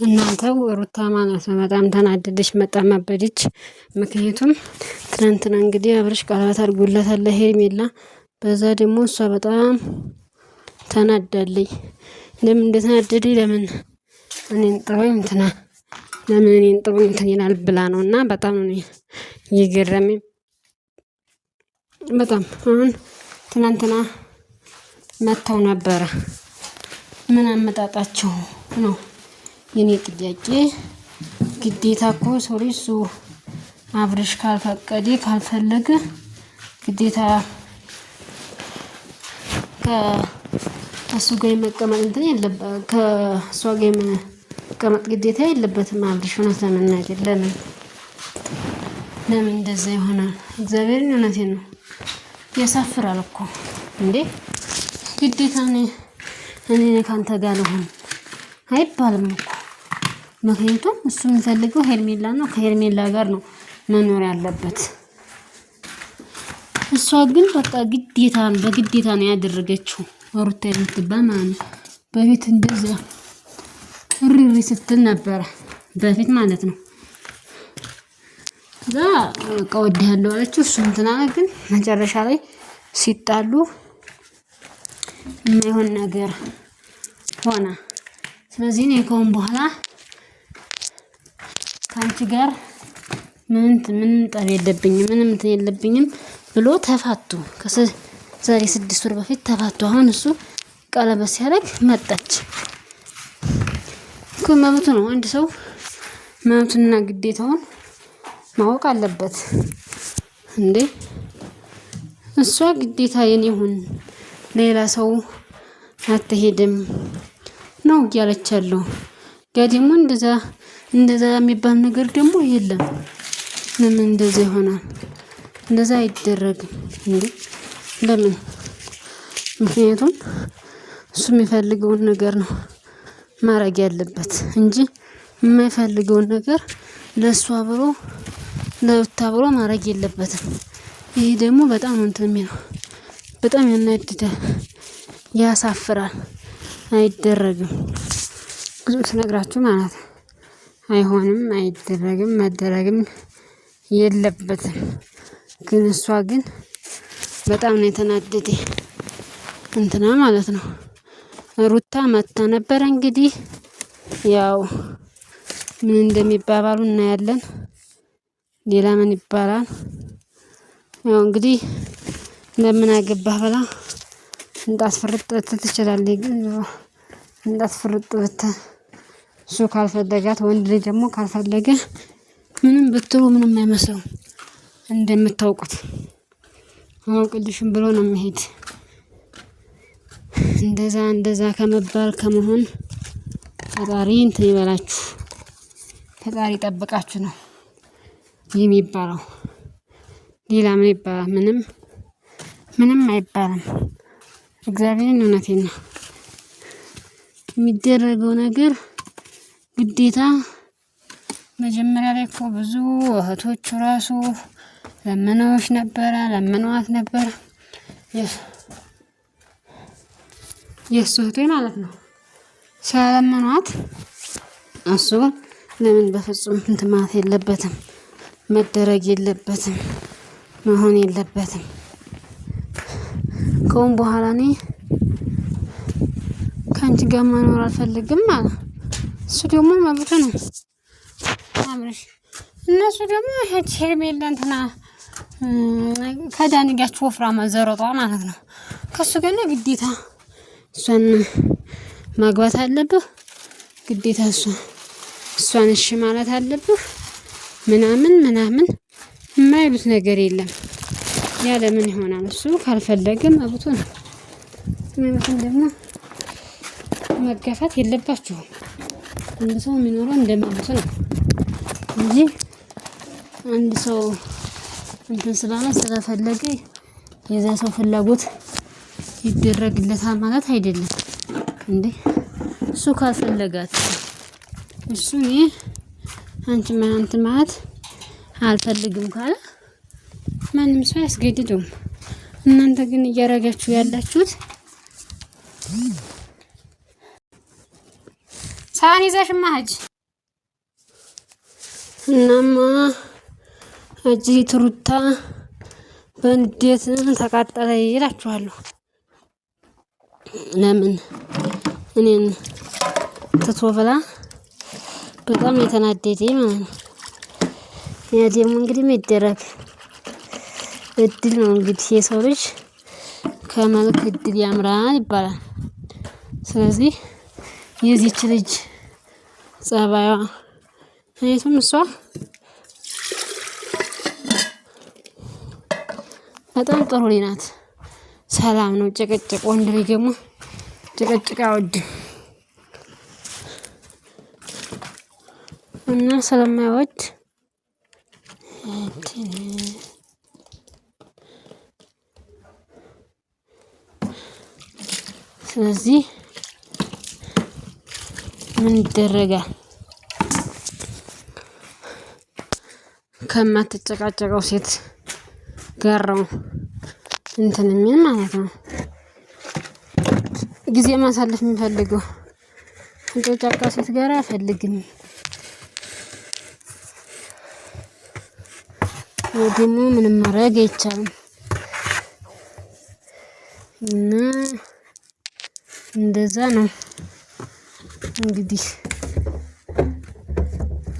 እናንተ ሩታ ማለት ነው በጣም ተናደደች፣ በጣም አበደች። ምክንያቱም ትናንትና እንግዲህ አብርሽ ቀለበት አድርጎላታል ለሄርሜላ። በዛ ደግሞ እሷ በጣም ተናዳለች። ለምን እንደተናደደ ለምን እኔን ጥሩኝ እንትና ለምን እኔን ጥሩኝ እንትን ይላል ብላ ነው። እና በጣም ነው የገረመኝ። በጣም አሁን ትናንትና መተው ነበረ። ምን አመጣጣቸው ነው የኔ ጥያቄ። ግዴታ እኮ ሰው ልጅ እሱ አብርሽ ካልፈቀደ ካልፈለገ ግዴታ ከእሱ ጋር መቀመጥ እንትን የለበትም። ከእሷ ጋር መቀመጥ ግዴታ የለበትም አብርሽ። እውነት ለመናገር ለምን እንደዛ ይሆናል? እግዚአብሔርን እውነቴን ነው። ያሳፍራል እኮ እንዴ! ግዴታ እኔ ካንተ ጋር ልሆን አይባልም እኮ። ምክንያቱም እሱ የሚፈልገው ሄርሜላ ነው። ከሄርሜላ ጋር ነው መኖር ያለበት። እሷ ግን በቃ በግዴታ ነው ያደረገችው። ሩታ የምትባል ማለት ነው። በፊት እንደዛ እሪ ስትል ነበረ በፊት ማለት ነው። እዛ ቀወድሃለሁ አለችው። እሱ እንትና ግን መጨረሻ ላይ ሲጣሉ የማይሆን ነገር ሆነ። ስለዚህ እኔ ከሆነ በኋላ ከአንቺ ጋር ምንም ጠብ የለብኝም፣ ምንም እንትን የለብኝም ብሎ ተፋቱ። ዛሬ 6 ወር በፊት ተፋቱ። አሁን እሱ ቀለበት ሲያደርግ መጣች እኮ። መብቱ ነው። አንድ ሰው መብቱና ግዴታውን ማወቅ አለበት እንዴ። እሷ ግዴታ የኔ ሁን ሌላ ሰው አትሄድም ነው እያለች ያለው። ጋ ደግሞ እንደዛ የሚባል ነገር ደግሞ የለም። ለምን እንደዛ ይሆናል? እንደዛ አይደረግም እንዴ። ለምን? ምክንያቱም እሱ የሚፈልገውን ነገር ነው ማድረግ ያለበት እንጂ የማይፈልገውን ነገር ለእሷ ብሎ ለሩታ ብሎ ማድረግ የለበትም። ይሄ ደግሞ በጣም እንትን የሚለው በጣም ያናድዳል፣ ያሳፍራል። አይደረግም። ብዙ ስነግራችሁ ማለት አይሆንም፣ አይደረግም፣ መደረግም የለበትም። ግን እሷ ግን በጣም ነው የተናደደ እንትና ማለት ነው። ሩታ መታ ነበረ እንግዲህ ያው ምን እንደሚባባሉ እናያለን። ሌላ ምን ይባላል? ያው እንግዲህ ለምን አገባህ ብላ እንዳትፈርጥ ትችላለች። ግን እንዳትፈርጥ እሱ ካልፈለጋት ወንድ ልጅ ደግሞ ካልፈለገ ምንም ብትሉ ምንም አይመስለው። እንደምታውቁት አውቅልሽም ብሎ ነው የሚሄድ። እንደዛ ከመባል ከመሆን ፈጣሪ እንትን ይበላችሁ፣ ፈጣሪ ጠብቃችሁ ነው የሚባለው። ሌላ ምን ይባላል? ምንም አይባልም። እግዚአብሔርን እውነቴን ነው። የሚደረገው ነገር ግዴታ መጀመሪያ ላይ እኮ ብዙ እህቶቹ ራሱ ለምነዋት ነበር። የእሱ እህቴ ማለት ነው ስለለመኗት እሱ ለምን በፍጹም እንትን ማለት የለበትም፣ መደረግ የለበትም፣ መሆን የለበትም። ከአሁን በኋላ እኔ ከአንቺ ጋር መኖር አልፈልግም አለ። እሱ ደግሞ መብቱ ነው አብርሽ። እነሱ ደግሞ ሄርሜላ እንትና ከዳኒ ጋር ወፍራማ ዘሮጧ ማለት ነው። ከሱ ጋር ግዴታ እሷን ማግባት አለብህ፣ ግዴታ እሷን እሺ ማለት አለብህ ምናምን የማይሉት ነገር የለም። ያለ ምን ይሆናል? እሱ ካልፈለገ መብቱ ነው። መብቱን ደግሞ መገፋት የለባችሁም። አንድ ሰው የሚኖረው እንደ መብቱ ነው እንጂ አንድ ሰው እንትን ስለፈለገ የዛ ሰው ፍላጎት ይደረግለታል ማለት አይደለም እንዴ። እሱ ካልፈለጋት እሱ አንቺ ማለት አልፈልግም ካለ ማንም ሰው ያስገድደውም። እናንተ ግን እያረጋችሁ ያላችሁት ሳህን ይዘሽማ ሂጂ። እናማ አጅሪት ሩታ በንዴት ተቃጠለ ይላችኋለሁ። ለምን እኔን ትቶ ብላ በጣም የተናደደ ማለት ነው። ያ ደግሞ እንግዲህ የሚደረግ እድል ነው። እንግዲህ የሰው ልጅ ከመልክ እድል ያምራል ይባላል። ስለዚህ የዚች ልጅ ጸባይዋ እኔቱም እሷ በጣም ጥሩ ልጅ ናት። ሰላም ነው ጭቅጭቅ። ወንድ ልጅ ደግሞ ጭቅጭቅ አይወድም እና ስለማይወድ ስለዚህ ምን ይደረጋል? ከማትጨቃጨቀው ሴት ጋር ነው እንትን የሚል ማለት ነው። ጊዜ ማሳለፍ የሚፈልገው ጨቃጫቃ ሴት ጋር አይፈልግም። ደግሞ ምንም ማድረግ አይቻልም እና እንደዛ ነው እንግዲህ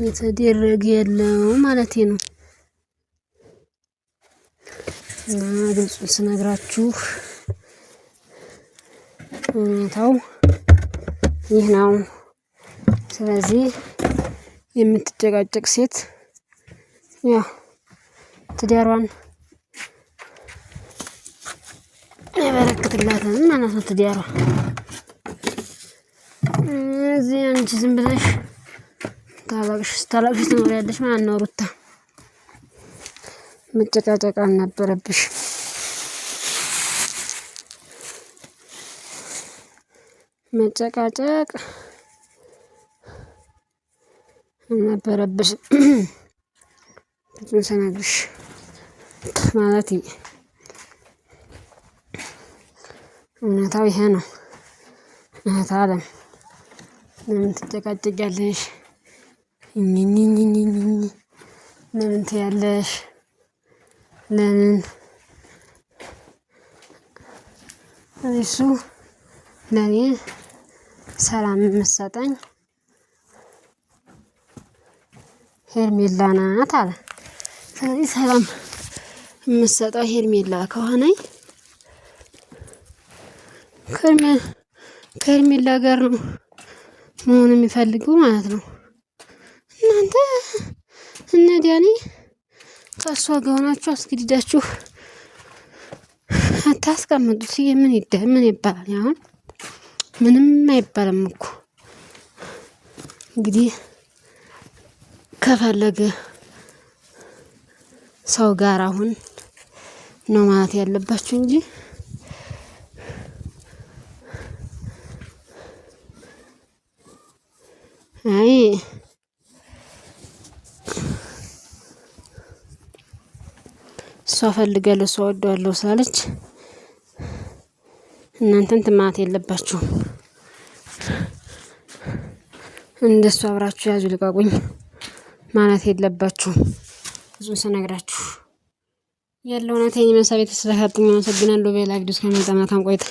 የተደረገ ያለው ማለቴ ነው። እና ግልጹን ስነግራችሁ ሁኔታው ይህ ነው። ስለዚህ የምትጨቃጨቅ ሴት ያው ትዳሯን አይበረክትላትም ማለት ነው። ትዳሯ እዚህ አንቺ ዝም ብለሽ ታላቅሽ ትኖሪያለሽ ማለት ነው። ሩታ መጨቃጨቅ አልነበረብሽ። መጨቃጨቅ አልነበረብሽ ስነግርሽ ማለት እውነታው ይሄ ነው። እህት አለም ለምን ትጨቃጨቂያለሽ? ለምን ትያለሽ? ለምን እሱ ለኔ ሰላም የምትሰጠኝ ሄርሜላ ናት አለ። ስለዚህ ሰላም የምትሰጠው ሄርሜላ ከሆነ ከሄርሜላ ጋር ነው መሆን የሚፈልጉ ማለት ነው። እናንተ እነ ዳኒ ከእሷ ጋር ሆናችሁ አስገድዳችሁ አታስቀምጡት። ምን ይባላል? አሁን ምንም አይባልም እኮ እንግዲህ ከፈለገ ሰው ጋር አሁን ነው ማለት ያለባችሁ እንጂ አይ እሷ ፈልጋለሁ እሷ ወደዋለሁ ስላለች እናንተን ማለት የለባችሁም። እንደሱ አብራችሁ ያዙ ልቀቁኝ ማለት የለባችሁም። ብዙ ስነግራችሁ ያለው እውነቴን መሳቤት ስለሰጡኝ አመሰግናለሁ። በሌላ ቪዲዮ እስከምንመጣ መልካም ቆይታ